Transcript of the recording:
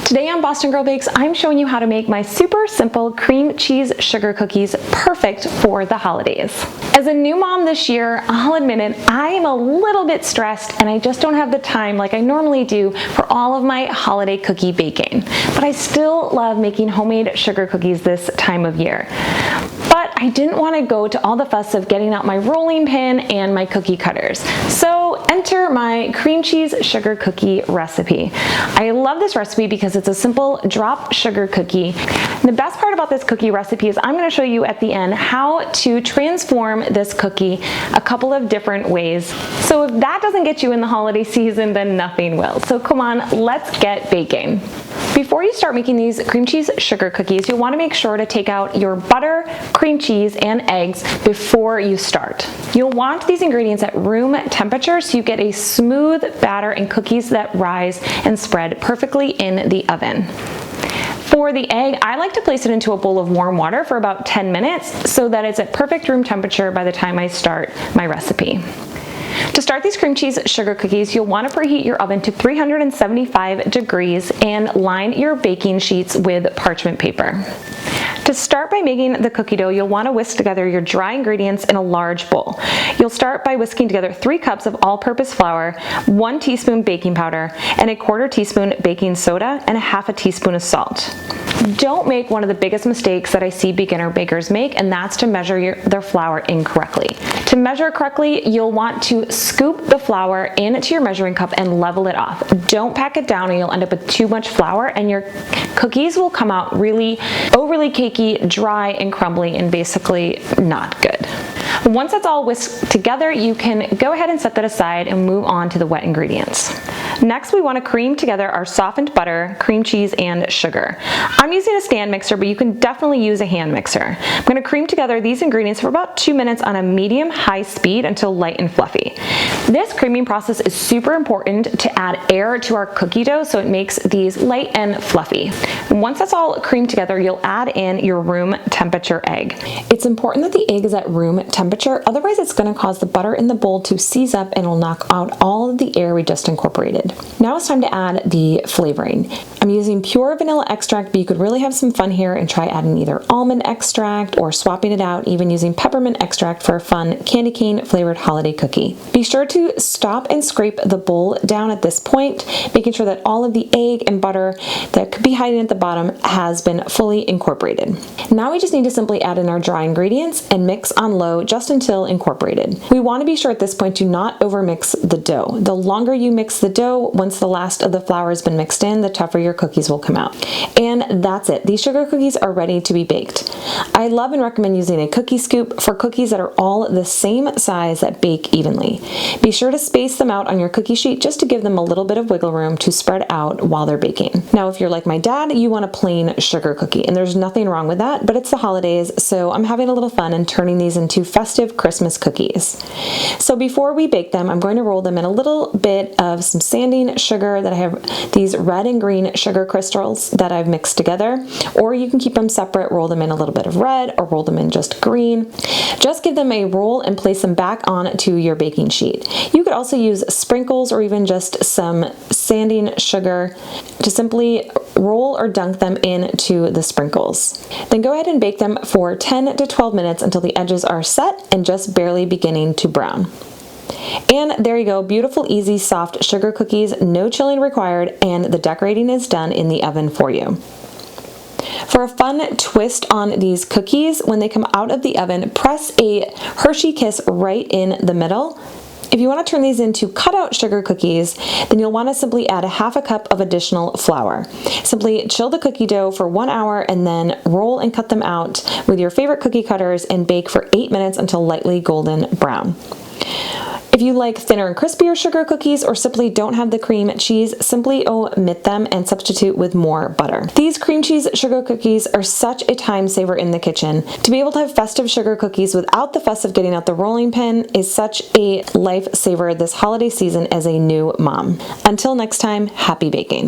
Today on Boston Girl Bakes, I'm showing you how to make my super simple cream cheese sugar cookies perfect for the holidays. As a new mom this year, I'll admit it, I am a little bit stressed and I just don't have the time like I normally do for all of my holiday cookie baking. But I still love making homemade sugar cookies this time of year. But I didn't want to go to all the fuss of getting out my rolling pin and my cookie cutters. So enter my cream cheese sugar cookie recipe. I love this recipe because it's a simple drop sugar cookie. The best part about this cookie recipe is I'm going to show you at the end how to transform this cookie a couple of different ways. So if that doesn't get you in the holiday season, then nothing will. So come on, let's get baking. Before you start making these cream cheese sugar cookies, you'll want to make sure to take out your butter, cream cheese, and eggs before you start. You'll want these ingredients at room temperature so you get a smooth batter and cookies that rise and spread perfectly in the oven. For the egg, I like to place it into a bowl of warm water for about 10 minutes so that it's at perfect room temperature by the time I start my recipe. To start these cream cheese sugar cookies, you'll want to preheat your oven to 375 degrees and line your baking sheets with parchment paper. To start by making the cookie dough, you'll want to whisk together your dry ingredients in a large bowl. You'll start by whisking together 3 cups of all-purpose flour, 1 teaspoon baking powder, and 1/4 teaspoon baking soda, and 1/2 teaspoon of salt. Don't make one of the biggest mistakes that I see beginner bakers make, and that's to measure their flour incorrectly. To measure correctly, you'll want to scoop the flour into your measuring cup and level it off. Don't pack it down or you'll end up with too much flour and your cookies will come out really overly cakey, dry, and crumbly, and basically not good. Once that's all whisked together, you can go ahead and set that aside and move on to the wet ingredients. Next, we want to cream together our softened butter, cream cheese, and sugar. I'm using a stand mixer, but you can definitely use a hand mixer. I'm going to cream together these ingredients for about 2 minutes on a medium-high speed until light and fluffy. This creaming process is super important to add air to our cookie dough so it makes these light and fluffy. Once that's all creamed together, you'll add in your room temperature egg. It's important that the egg is at room temperature, otherwise it's going to cause the butter in the bowl to seize up and will knock out all of the air we just incorporated. Now it's time to add the flavoring. I'm using pure vanilla extract, but you could really have some fun here and try adding either almond extract or swapping it out, even using peppermint extract for a fun candy cane flavored holiday cookie. Be sure to stop and scrape the bowl down at this point, making sure that all of the egg and butter that could be hiding at the bottom has been fully incorporated. Now we just need to simply add in our dry ingredients and mix on low just until incorporated. We want to be sure at this point to not overmix the dough. The longer you mix the dough, once the last of the flour has been mixed in, the tougher your cookies will come out. And that's it. These sugar cookies are ready to be baked. I love and recommend using a cookie scoop for cookies that are all the same size that bake evenly. Be sure to space them out on your cookie sheet just to give them a little bit of wiggle room to spread out while they're baking. Now, if you're like my dad, you want a plain sugar cookie, and there's nothing wrong with that, but it's the holidays, so I'm having a little fun and turning these into festive Christmas cookies. So before we bake them, I'm going to roll them in a little bit of some sanding sugar that I have these red and green sugar crystals that I've mixed together, or you can keep them separate, roll them in a little bit of red or roll them in just green. Just give them a roll and place them back onto your baking sheet. You could also use sprinkles or even just some sanding sugar to simply roll or dunk them into the sprinkles. Then go ahead and bake them for 10 to 12 minutes until the edges are set and just barely beginning to brown. And there you go, beautiful, easy, soft sugar cookies, no chilling required, and the decorating is done in the oven for you. For a fun twist on these cookies, when they come out of the oven, press a Hershey Kiss right in the middle. If you want to turn these into cutout sugar cookies, then you'll want to simply add 1/2 cup of additional flour. Simply chill the cookie dough for 1 hour and then roll and cut them out with your favorite cookie cutters and bake for 8 minutes until lightly golden brown. If you like thinner and crispier sugar cookies or simply don't have the cream cheese, simply omit them and substitute with more butter. These cream cheese sugar cookies are such a time saver in the kitchen. To be able to have festive sugar cookies without the fuss of getting out the rolling pin is such a lifesaver this holiday season as a new mom. Until next time, happy baking.